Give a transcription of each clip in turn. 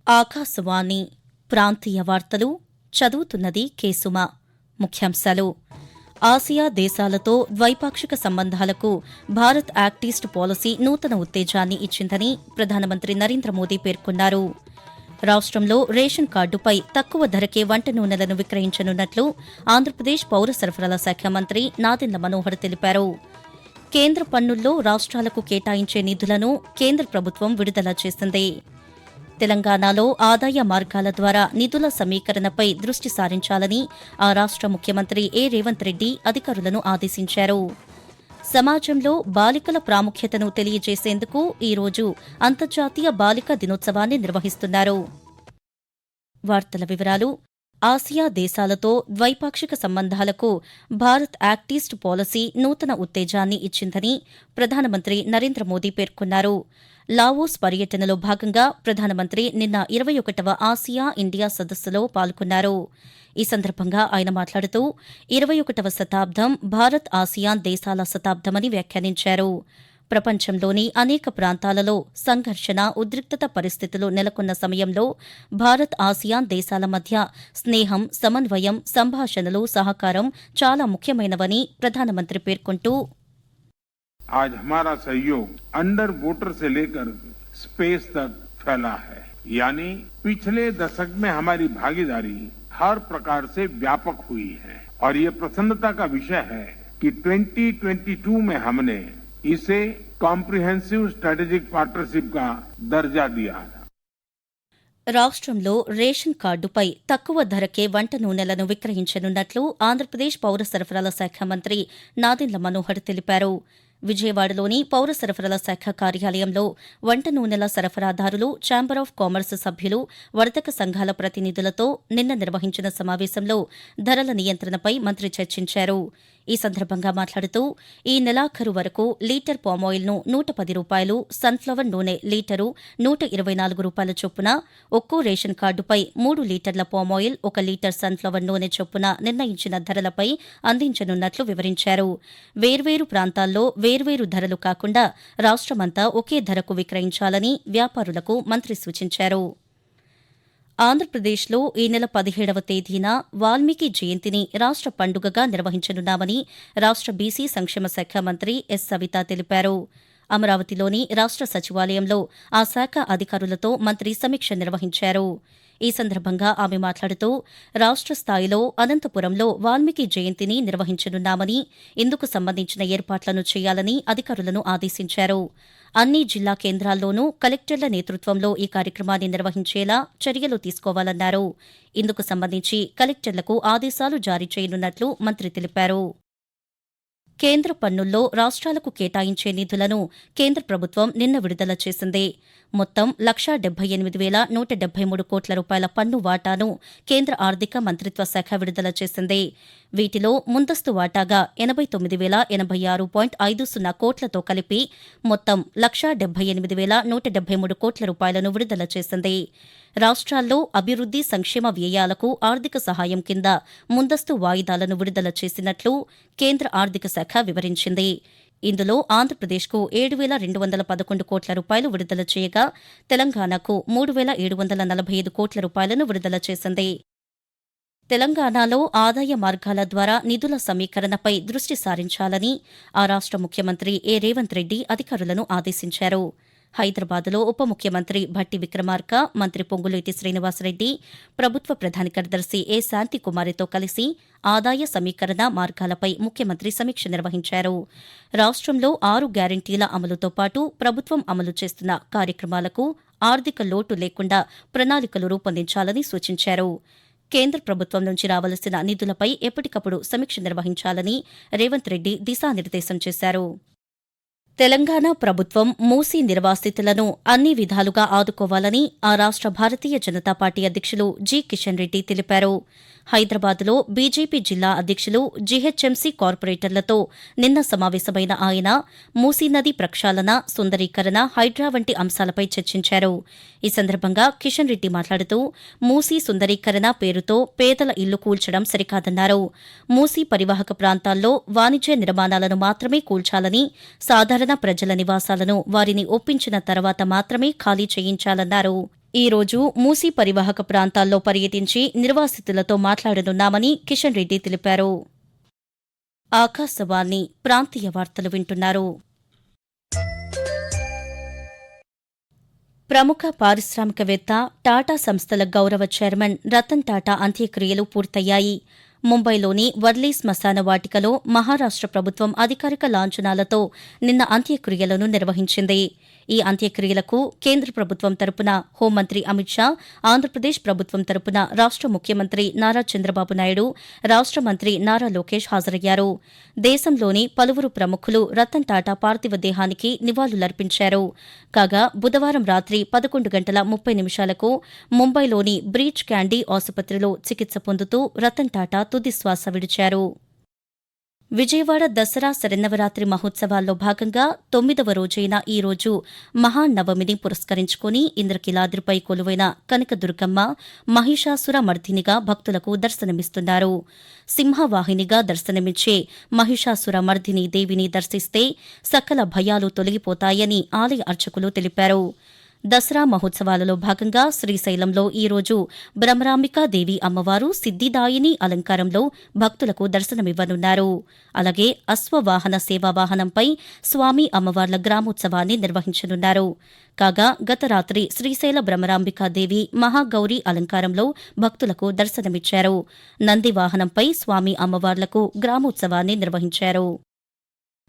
ఆకాశవాణి ప్రాంతీయ వార్తలు చదువుతున్నది కేసుమ. ముఖ్యాంశాలు: ఆసియా దేశాలతో ద్వైపాక్షిక సంబంధాలకు భారత్ యాక్ట్ ఈస్ట్ పాలసీ నూతన ఉత్తేజాన్ని ఇచ్చిందని ప్రధానమంత్రి నరేంద్ర మోదీ పేర్కొన్నారు. రాష్టంలో రేషన్ కార్డుపై తక్కువ ధరకే వంట నూనెలను విక్రయించనున్నట్లు ఆంధ్రప్రదేశ్ పౌర సరఫరాల శాఖ మంత్రి నాదెండ్ల మనోహర్ తెలిపారు. కేంద్ర పన్నుల్లో రాష్ట్రాలకు కేటాయించే నిధులను కేంద్ర ప్రభుత్వం విడుదల చేసింది. తెలంగాణలో ఆదాయ మార్గాల ద్వారా నిధుల సమీకరణపై దృష్టి సారించాలని ఆ రాష్ట ముఖ్యమంత్రి రేవంత్ రెడ్డి అధికారులను ఆదేశించారు. సమాజంలో బాలికల ప్రాముఖ్యతను తెలియజేసేందుకు ఈరోజు అంతర్జాతీయ బాలికా దినోత్సవాన్ని నిర్వహిస్తున్నారు. వార్తల వివరాలు: ఆసియా దేశాలతో ద్వైపాక్షిక సంబంధాలకు భారత్ యాక్ట్ ఈస్ట్ పాలసీ నూతన ఉత్తేజాన్ని ఇచ్చిందని ప్రధానమంత్రి నరేంద్ర మోదీ పేర్కొన్నారు. లావోస్ పర్యటనలో భాగంగా ప్రధానమంత్రి నిన్న 21వ ఆసియా ఇండియా సదస్సులో పాల్గొన్నారు. ఈ సందర్భంగా ఆయన మాట్లాడుతూ 21వ శతాబ్దం భారత్ ఆసియాన్ దేశాల శతాబ్దమని వ్యాఖ్యానించారు. ప్రపంచంలోని అనేక ప్రాంతాలలో సంఘర్షణ, ఉద్రిక్తత పరిస్థితులు నెలకొన్న సమయంలో భారత్ ఆసియాన్ దేశాల మధ్య స్నేహం, సమన్వయం, సంభాషణలు, సహకారం చాలా ముఖ్యమైనవని ప్రధానమంత్రి పేర్కొంటూ, आज हमारा सहयोग अंडर वाटर से लेकर स्पेस तक फैला है, यानी पिछले दशक में हमारी भागीदारी हर प्रकार से व्यापक हुई है और ये प्रसन्नता का विषय है कि 2022 में हमने इसे कॉम्प्रिहेंसिव स्ट्रेटेजिक पार्टनरशिप का दर्जा दिया था. రాష్ట్రంలో రేషన్ కార్డుపై తక్కువ ధరకే వంట నూనెలను విక్రయించనున్నట్లు ఆంధ్రప్రదేశ్ పౌర సరఫరాల శాఖ మంత్రి నాదెండ్ల మనోహర్ తెలిపారు. విజయవాడలోని పౌర సరఫరాల శాఖ కార్యాలయంలో వంట నూనెల సరఫరాదారులు, ఛాంబర్ ఆఫ్ కామర్స్ సభ్యులు, వర్తక సంఘాల ప్రతినిధులతో నిన్న నిర్వహించిన సమావేశంలో ధరల నియంత్రణపై మంత్రి చర్చించారు. ఈ సందర్భంగా మాట్లాడుతూ ఈ నెలాఖరు వరకు లీటర్ పామాయిల్ను ₹110, సన్ఫ్లవర్ నూనె లీటరు ₹124 చొప్పున, ఒక్కో రేషన్ కార్డుపై 3 లీటర్ల పామాయిల్, 1 లీటర్ సన్ఫ్లవర్ నూనె చొప్పున నిర్ణయించిన ధరలపై అందించనున్నట్లు వివరించారు. వేర్వేరు ప్రాంతాల్లో వేర్వేరు ధరలు కాకుండా రాష్టమంతా ఒకే ధరకు విక్రయించాలని వ్యాపారులకు మంత్రి సూచించారు. ఆంధ్రప్రదేశ్లో ఈ నెల 17వ తేదీన వాల్మీకి జయంతిని రాష్ట పండుగగా నిర్వహించనున్నామని రాష్ట బీసీ సంక్షేమ శాఖ మంత్రి ఎస్. సవిత తెలిపారు. అమరావతిలోని రాష్ట సచివాలయంలో ఆ శాఖ అధికారులతో మంత్రి సమీక్ష నిర్వహించారు. ఈ సందర్భంగా ఆమె మాట్లాడుతూ రాష్ట స్థాయిలో అనంతపురంలో వాల్మీకి జయంతిని నిర్వహించనున్నామని, ఇందుకు సంబంధించిన ఏర్పాట్లను చేయాలని అధికారులను ఆదేశించారు. అన్ని జిల్లా కేంద్రాల్లోనూ కలెక్టర్ల నేతృత్వంలో ఈ కార్యక్రమాన్ని నిర్వహించేలా చర్యలు తీసుకోవాలన్నారు. ఇందుకు సంబంధించి కలెక్టర్లకు ఆదేశాలు జారీ చేయనున్నట్లు మంత్రి తెలిపారు. కేంద్ర పన్నుల్లో రాష్ట్రాలకు కేటాయించే నిధులను కేంద్ర ప్రభుత్వం నిన్న విడుదల చేసింది. మొత్తం ₹1,68,173 కోట్ల పన్ను వాటాను కేంద్ర ఆర్థిక మంత్రిత్వ శాఖ విడుదల చేసింది. వీటిలో ముందస్తు వాటాగా 89,086.50 కోట్లతో కలిపి మొత్తం ₹1,78,173 కోట్ల విడుదల చేసింది. రాష్ట్రాల్లో అభివృద్ది, సంక్షేమ వ్యయాలకు ఆర్థిక సహాయం కింద ముందస్తు వాయిదాలను విడుదల చేసినట్లు కేంద్ర ఆర్థిక శాఖ వివరించింది. ఇందులో ఆంధ్రప్రదేశ్కు ₹7,211 కోట్ల విడుదల చేయగా తెలంగాణకు ₹3,745 కోట్ల విడుదల చేసింది. తెలంగాణలో ఆదాయ మార్గాల ద్వారా నిధుల సమీకరణపై దృష్టి సారించాలని ఆ రాష్ట ముఖ్యమంత్రి రేవంత్ రెడ్డి అధికారులను ఆదేశించారు. హైదరాబాద్లో ఉప ముఖ్యమంత్రి భట్టి విక్రమార్క, మంత్రి పొంగులేటి శ్రీనివాసరెడ్డి, ప్రభుత్వ ప్రధాన కార్యదర్శి శాంతికుమారితో కలిసి ఆదాయ సమీకరణ మార్గాలపై ముఖ్యమంత్రి సమీక్ష నిర్వహించారు. రాష్ట్రంలో 6 గ్యారంటీల అమలుతో పాటు ప్రభుత్వం అమలు చేస్తున్న కార్యక్రమాలకు ఆర్థిక లోటు లేకుండా ప్రణాళికలు రూపొందించాలని సూచించారు. కేంద్ర ప్రభుత్వం నుంచి రావలసిన నిధులపై ఎప్పటికప్పుడు సమీక్ష నిర్వహించాలని రేవంత్ రెడ్డి దిశానిర్దేశం చేశారు. తెలంగాణ ప్రభుత్వం మూసీ నిర్వాసితులను అన్ని విధాలుగా ఆదుకోవాలని ఆ రాష్ట భారతీయ జనతా పార్టీ అధ్యక్షులు జి. కిషన్ రెడ్డి తెలిపారు. హైదరాబాద్లో బీజేపీ జిల్లా అధ్యక్షులు జీహెచ్ఎంసీ కార్పొరేటర్లతో నిన్న సమావేశమైన ఆయన మూసీ నది ప్రక్షాళన, సుందరీకరణ, హైడ్రా వంటి అంశాలపై చర్చించారు. ఈ సందర్భంగా కిషన్ రెడ్డి మాట్లాడుతూ మూసీ సుందరీకరణ పేరుతో పేదల ఇల్లు కూల్చడం సరికాదన్నారు. మూసీ పరివాహక ప్రాంతాల్లో వాణిజ్య నిర్మాణాలను మాత్రమే కూల్చాలని, సాధారణ ప్రజల నివాసాలను వారిని ఒప్పించిన తర్వాత మాత్రమే ఖాళీ చేయించాలన్నారు. ఈ రోజు మూసీ పరివాహక ప్రాంతాల్లో పర్యటించి నిర్వాసితులతో మాట్లాడనున్నామని కిషన్ రెడ్డి తెలిపారు. ఆకాశవాణి ప్రాంతీయ వార్తలు వింటున్నారు. ప్రముఖ పారిశ్రామికవేత్త టాటా సంస్థల గౌరవ చైర్మన్ రతన్ టాటా అంత్యక్రియలు పూర్తయ్యాయి. ముంబైలోని వర్లీ శ్మశాన వాటికలో మహారాష్ట ప్రభుత్వం అధికారిక లాంఛనాలతో నిన్న అంత్యక్రియలను నిర్వహించింది. ఈ అంత్యక్రియలకు కేంద్ర ప్రభుత్వం తరపున హోంమంత్రి అమిత్ షా, ఆంధ్రప్రదేశ్ ప్రభుత్వం తరపున రాష్ట ముఖ్యమంత్రి నారా చంద్రబాబు నాయుడు, రాష్ట మంత్రి నారా లోకేష్ హాజరయ్యారు. దేశంలోని పలువురు ప్రముఖులు రతన్ టాటా పార్థివ దేహానికి నివాళులర్పించారు. కాగా బుధవారం రాత్రి 11:30 ముంబైలోని బ్రీచ్ క్యాండీ ఆసుపత్రిలో చికిత్స పొందుతూ రతన్ టాటా తుదిశ్వాస విడిచారు. విజయవాడ దసరా శరన్నవరాత్రి మహోత్సవాల్లో భాగంగా 9వ రోజైన ఈ రోజు మహానవమిని పురస్కరించుకుని ఇంద్రకీలాద్రిపై కొలువైన కనకదుర్గమ్మ మహిషాసుర మర్దినిగా భక్తులకు దర్శనమిస్తున్నారు. సింహవాహినిగా దర్శనమిచ్చే మహిషాసుర మర్దిని దేవిని దర్శిస్తే సకల భయాలు తొలగిపోతాయని ఆలయ అర్చకులు తెలిపారు. దసరా మహోత్సవాలలో భాగంగా శ్రీశైలంలో ఈ రోజు బ్రహ్మరాంబికాదేవి అమ్మవారు సిద్దిదాయిని అలంకారంలో భక్తులకు దర్శనమివ్వనున్నారు. అలాగే అశ్వవాహన సేవావాహనంపై స్వామి అమ్మవార్ల గ్రామోత్సవాన్ని నిర్వహించనున్నారు. కాగా గత రాత్రి శ్రీశైల బ్రహ్మరాంబికాదేవి మహాగౌరి అలంకారంలో భక్తులకు దర్శనమిచ్చారు. నంది వాహనంపై స్వామి అమ్మవార్లకు గ్రామోత్సవాన్ని నిర్వహించారు.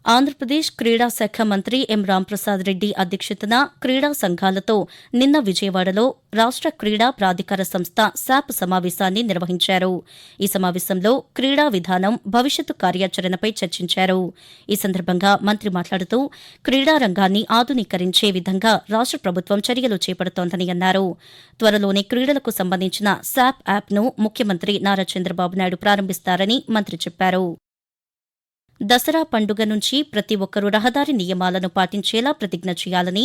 ఆంధ్రప్రదేశ్ క్రీడా శాఖ మంత్రి ఎం రాంప్రసాద్ రెడ్డి అధ్యక్షతన క్రీడా సంఘాలతో నిన్న విజయవాడలో రాష్ట క్రీడా ప్రాధికార సంస్థ శాప్ సమావేశాన్ని నిర్వహించారు. ఈ సమావేశంలో క్రీడా విధానం, భవిష్యత్తు కార్యాచరణపై చర్చించారు. ఈ సందర్భంగా మంత్రి మాట్లాడుతూ క్రీడా రంగాన్ని ఆధునీకరించే విధంగా రాష్ట ప్రభుత్వం చర్యలు చేపడుతోందని అన్నారు. త్వరలోనే క్రీడలకు సంబంధించిన శాప్ యాప్ను ముఖ్యమంత్రి నారా చంద్రబాబు నాయుడు ప్రారంభిస్తారని మంత్రి చెప్పారు. దసరా పండుగ నుంచి ప్రతి ఒక్కరూ రహదారి నియమాలను పాటించేలా ప్రతిజ్ఞ చేయాలని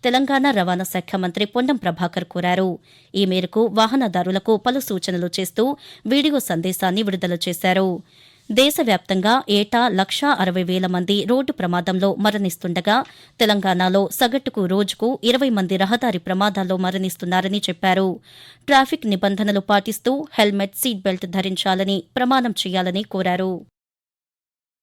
తెలంగాణ రవాణా శాఖ మంత్రి పొన్నం ప్రభాకర్ కోరారు. ఈ మేరకు వాహనదారులకు పలు సూచనలు చేస్తూ వీడియో సందేశాన్ని విడుదల చేశారు. దేశవ్యాప్తంగా ఏటా 1,60,000 మంది రోడ్డు ప్రమాదంలో మరణిస్తుండగా తెలంగాణలో సగటుకు రోజుకు 20 మంది రహదారి ప్రమాదాల్లో మరణిస్తున్నారని చెప్పారు. ట్రాఫిక్ నిబంధనలు పాటిస్తూ హెల్మెట్, సీట్ బెల్ట్ ధరించాలని ప్రమాణం చేయాలని కోరారు.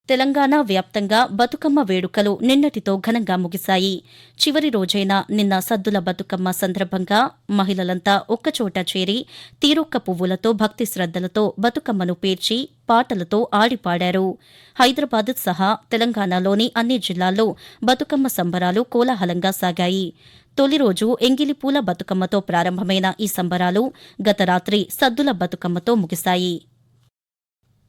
తెలంగాణ వ్యాప్తంగా బతుకమ్మ వేడుకలు నిన్నటితో ఘనంగా ముగిశాయి. చివరి రోజైన నిన్న సద్దుల బతుకమ్మ సందర్భంగా మహిళలంతా ఒక్కచోట చేరి తీరొక్క పువ్వులతో భక్తి శ్రద్దలతో బతుకమ్మను పేర్చి పాటలతో ఆడిపాడారు. హైదరాబాద్ సహా తెలంగాణలోని అన్ని జిల్లాల్లో బతుకమ్మ సంబరాలు కోలాహలంగా సాగాయి. తొలి రోజు ఎంగిలిపూల బతుకమ్మతో ప్రారంభమైన ఈ సంబరాలు గత రాత్రి సద్దుల బతుకమ్మతో ముగిశాయి.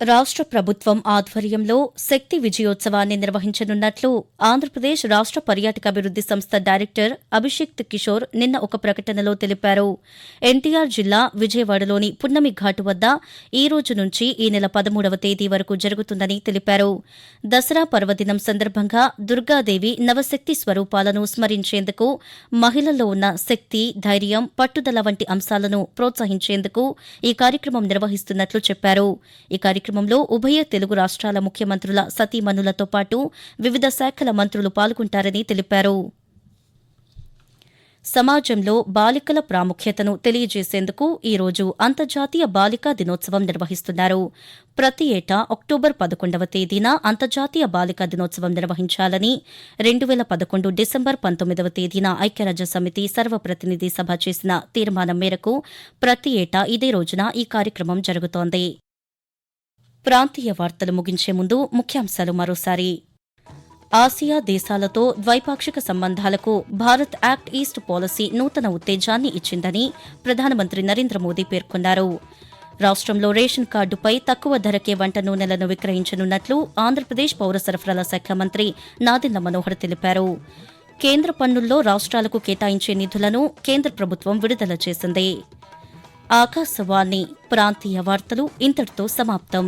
రాష్ట ప్రభుత్వం ఆధ్వర్యంలో శక్తి విజయోత్సవాన్ని నిర్వహించనున్నట్లు ఆంధ్రప్రదేశ్ రాష్ట పర్యాటకాభివృద్ది సంస్థ డైరెక్టర్ అభిషిక్త్ కిషోర్ నిన్న ఒక ప్రకటనలో తెలిపారు. ఎన్టీఆర్ జిల్లా విజయవాడలోని పున్నమి ఘాటు వద్ద ఈ రోజు నుంచి ఈ నెల 13వ తేదీ వరకు జరుగుతుందని తెలిపారు. దసరా పర్వదినం సందర్భంగా దుర్గాదేవి నవశక్తి స్వరూపాలను స్మరించేందుకు, మహిళల్లో ఉన్న శక్తి, ధైర్యం, పట్టుదల వంటి అంశాలను ప్రోత్సహించేందుకు ఈ కార్యక్రమం నిర్వహిస్తున్నట్లు చెప్పారు. ఈ కార్యక్రమంలో ఉభయ తెలుగు రాష్ట్రాల ముఖ్యమంత్రుల సతీమణులతో పాటు వివిధ శాఖల మంత్రులు పాల్గొంటారని తెలిపారు. సమాజంలో బాలికల ప్రాముఖ్యతను తెలియజేసేందుకు ఈ రోజు అంతర్జాతీయ బాలికా దినోత్సవం నిర్వహిస్తున్నారు. ప్రతి ఏటా అక్టోబర్ 11వ తేదీన అంతర్జాతీయ బాలికా దినోత్సవం నిర్వహించాలని 2011 డిసెంబర్ 19వ తేదీన ఐక్యరాజ్యసమితి సర్వప్రతినిధి సభ చేసిన తీర్మానం మేరకు ప్రతి ఏటా ఇదే రోజున ఈ కార్యక్రమం జరుగుతోంది. ప్రాంతీయ వార్తలు ముగించే ముందు ముఖ్యాంశాలు మరోసారి. ఆసియా దేశాలతో ద్వైపాక్షిక సంబంధాలకు భారత్ యాక్ట్ ఈస్ట్ పాలసీ నూతన ఉత్తేజాన్ని ఇచ్చిందని ప్రధానమంత్రి నరేంద్ర మోదీ పేర్కొన్నారు. రాష్ట్రంలో రేషన్ కార్డుపై తక్కువ ధరకే వంట నూనెలను విక్రయించనున్నట్లు ఆంధ్రప్రదేశ్ పౌర సరఫరాల శాఖ మంత్రి నాదెండ్ల మనోహర్ తెలిపారు. కేంద్ర పన్నుల్లో రాష్ట్రాలకు కేటాయించే నిధులను కేంద్ర ప్రభుత్వం విడుదల చేసింది. ఆకాశవాణి ప్రాంతీయ వార్తలు ఇంతటితో సమాప్తం.